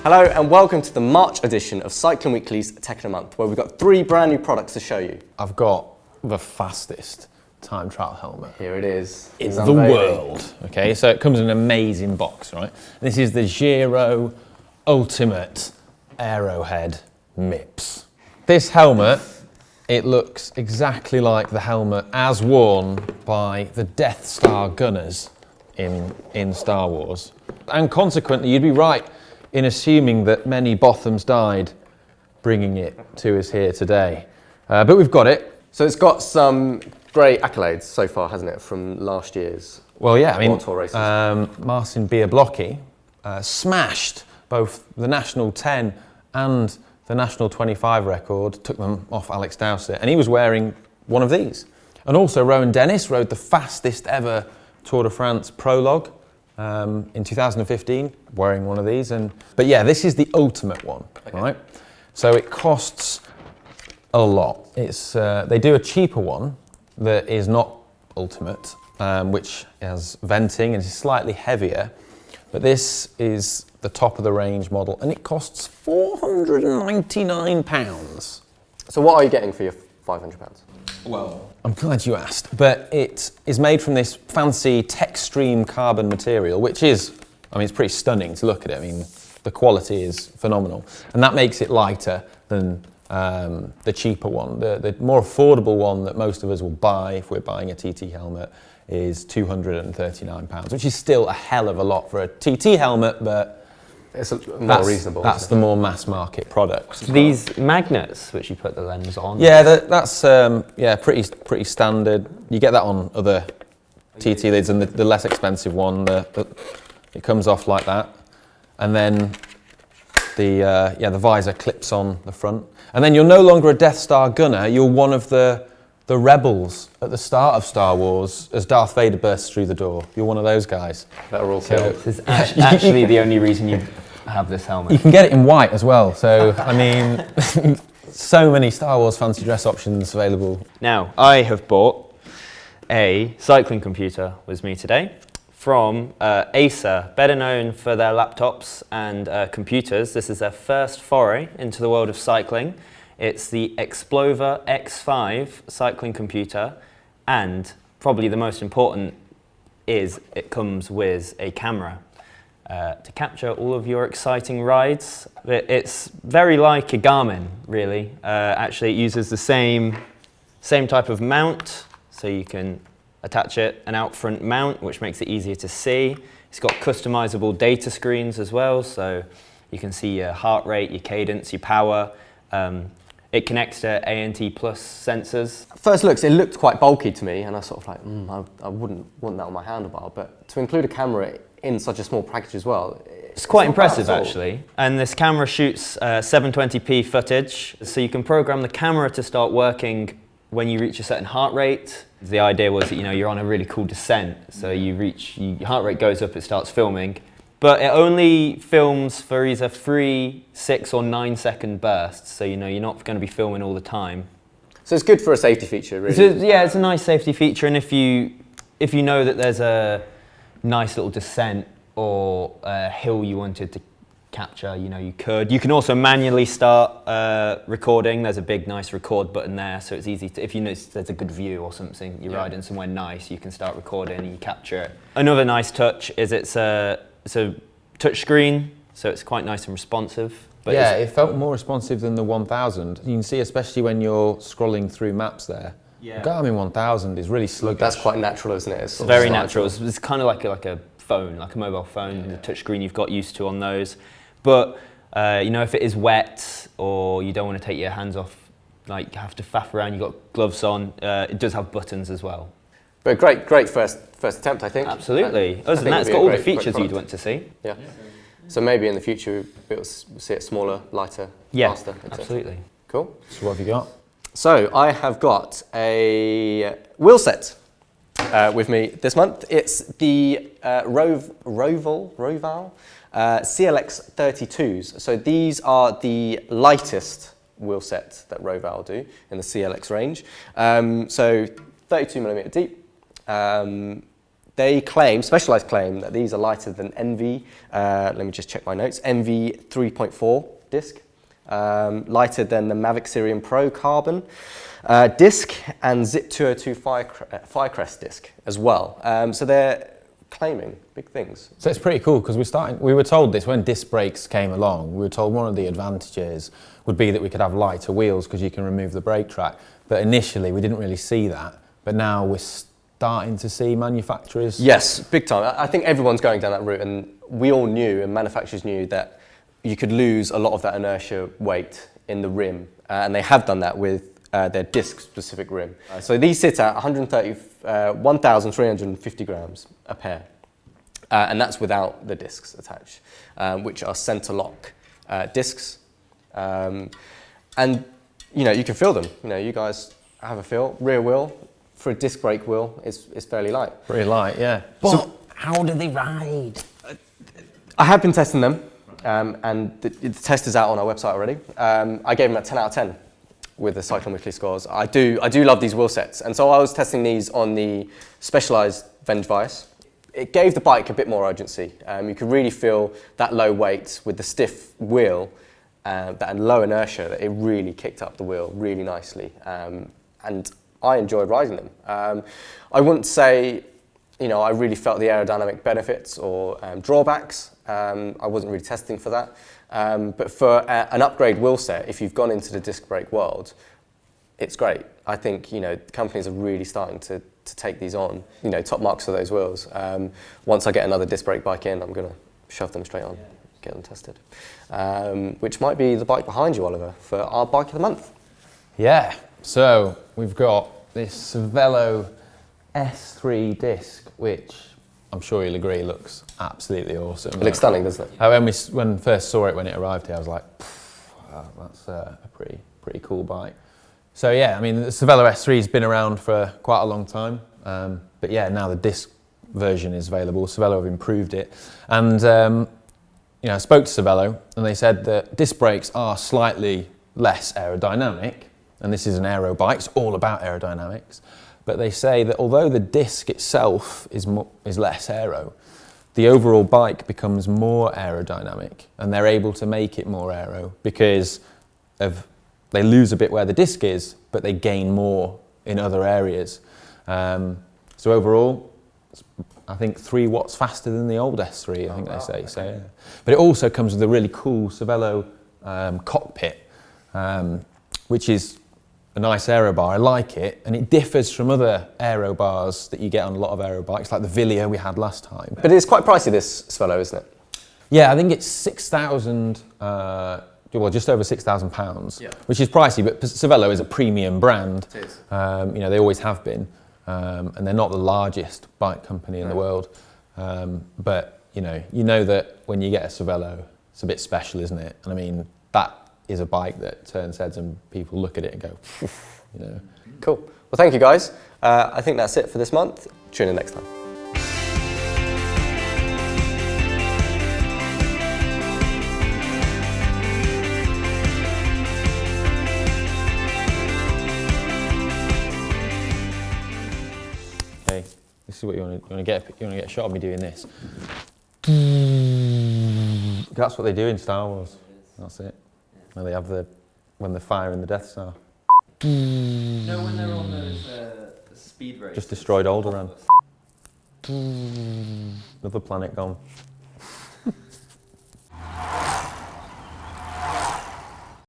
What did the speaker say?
Hello and welcome to the March edition of Cycling Weekly's Tech in a Month, where we've got 3 brand new products to show you. I've got the fastest time trial helmet Here it is. in the world. Okay, so it comes in an amazing box, right? This is the Giro Ultimate Aerohead MIPS. This helmet, it looks exactly like the helmet as worn by the Death Star gunners in Star Wars. And consequently, you'd be right in assuming that many Bothams died bringing it to us here today. But we've got it. So it's got some great accolades so far, hasn't it, from last year's Well, yeah, I mean, World Tour races. Marcin Biablocki smashed both the National 10 and the National 25 record, took them off Alex Dowsett, and he was wearing one of these. And also Rowan Dennis rode the fastest ever Tour de France prologue in 2015, wearing one of these. But yeah, this is the ultimate one, right? So it costs a lot. They do a cheaper one that is not ultimate, which has venting and is slightly heavier. But this is the top of the range model, and it costs £499. So what are you getting for your £500? Well, I'm glad you asked, but it is made from this fancy Techstream carbon material, which is, I mean, it's pretty stunning to look at it. I mean, the quality is phenomenal, and that makes it lighter than the cheaper one. The more affordable one that most of us will buy if we're buying a TT helmet is £239, which is still a hell of a lot for a TT helmet, but it's more reasonable. That's the more mass market product. These magnets, which you put the lens on. Yeah, that's pretty standard. You get that on other TT lids, and the less expensive one, it comes off like that, and then the visor clips on the front, and then you're no longer a Death Star gunner. You're one of the rebels at the start of Star Wars as Darth Vader bursts through the door. You're one of those guys. That are all killed. This is actually the only reason you have this helmet. You can get it in white as well. So, I mean, so many Star Wars fancy dress options available. Now, I have bought a cycling computer with me today from Acer, better known for their laptops and computers. This is their first foray into the world of cycling. It's the Xplova X5 cycling computer, and probably the most important is it comes with a camera to capture all of your exciting rides. It's very like a Garmin, really. Actually, it uses the same type of mount, so you can attach an out front mount, which makes it easier to see. It's got customizable data screens as well, so you can see your heart rate, your cadence, your power. It connects to ANT Plus sensors. First looks, it looked quite bulky to me, and I was sort of like, I wouldn't want that on my handlebar. But to include a camera in such a small package as well, it's quite impressive actually. And this camera shoots 720p footage, so you can program the camera to start working when you reach a certain heart rate. The idea was that you're on a really cool descent, so your heart rate goes up, it starts filming. But it only films for either 3, 6 or 9 second bursts, so you're not going to be filming all the time. So it's good for a safety feature, really. It's a nice safety feature, and if you know that there's a nice little descent or a hill you wanted to capture, you could. You can also manually start recording. There's a big, nice record button there, so it's easy to, if you notice there's a good view or something, you're riding somewhere nice, you can start recording and you capture it. Another nice touch is it's a touch screen, so it's quite nice and responsive. But yeah, it felt more responsive than the 1000. You can see, especially when you're scrolling through maps there. Yeah. Garmin 1000 is really sluggish. That's quite natural, isn't it? It's very natural. It's kind of like a phone, like a mobile phone, the touch screen you've got used to on those. But if it is wet or you don't want to take your hands off, like you have to faff around, you've got gloves on, it does have buttons as well. But great first attempt, I think. Absolutely. Other than that, it's got all the features you'd want to see. Yeah. So maybe in the future we'll see it smaller, lighter, faster. Absolutely. Cool. So what have you got? So I have got a wheelset with me this month. It's the Roval CLX 32s. So these are the lightest wheelsets that Roval do in the CLX range. So 32mm deep, they claim, Specialized claim, that these are lighter than Envy, let me just check my notes, Envy 3.4 disc, lighter than the Mavic Sirium Pro Carbon disc, and Zip 202 Firecrest disc as well. So they're claiming big things. So it's pretty cool because we were told this when disc brakes came along. We were told one of the advantages would be that we could have lighter wheels because you can remove the brake track. But initially we didn't really see that. But now we're starting to see manufacturers. Yes, big time. I think everyone's going down that route, and we all knew, and manufacturers knew, that you could lose a lot of that inertia weight in the rim, and they have done that with their disc-specific rim. So these sit at 1,350 grams a pair, and that's without the discs attached, which are center-lock discs. And you can feel them. You guys have a feel. Rear wheel for a disc brake wheel is fairly light. Pretty light, yeah. But how do they ride? I have been testing them, and the test is out on our website already. I gave them a 10 out of 10 with the Cycling Weekly scores. I do love these wheel sets, and so I was testing these on the Specialized Venge Vice. It gave the bike a bit more urgency. You could really feel that low weight with the stiff wheel, that low inertia, that it really kicked up the wheel really nicely. And I enjoyed riding them. I wouldn't say, I really felt the aerodynamic benefits or drawbacks. I wasn't really testing for that. But for an upgrade wheel set, if you've gone into the disc brake world, it's great. I think, companies are really starting to take these on. Top marks for those wheels. Once I get another disc brake bike in, I'm going to shove them straight on, get them tested. Which might be the bike behind you, Oliver, for our bike of the month. Yeah, so we've got this Cervelo S3 Disc, which I'm sure you'll agree looks absolutely awesome. It looks stunning, doesn't it? When first saw it when it arrived here, I was like, that's a pretty cool bike. So yeah, the Cervelo S3 has been around for quite a long time, but yeah, now the disc version is available. Cervelo have improved it, and I spoke to Cervelo, and they said that disc brakes are slightly less aerodynamic, and this is an aero bike, it's all about aerodynamics. But they say that although the disc itself is less aero, the overall bike becomes more aerodynamic, and they're able to make it more aero because they lose a bit where the disc is, but they gain more in other areas. So overall, I think 3 watts faster than the old S3, I think they say. So, yeah. But it also comes with a really cool Cervelo cockpit, which is a nice aero bar. I like it, and it differs from other aero bars that you get on a lot of aero bikes, like the Villia we had last time. But it's quite pricey, this Cervelo, isn't it? Yeah, I think it's 6,000, just over £6,000, which is pricey, but Cervelo is a premium brand. It is. They always have been, and they're not the largest bike company in the world. But you know that when you get a Cervelo, it's a bit special, isn't it? And that is a bike that turns heads and people look at it and go, Cool. Well, thank you guys. I think that's it for this month. Tune in next time. hey, this is what you want to get. You want to get a shot of me doing this. That's what they do in Star Wars. That's it. When they have when they're firing the Death Star. No, when they're on those speed races. Just destroyed Alderaan. Another planet gone.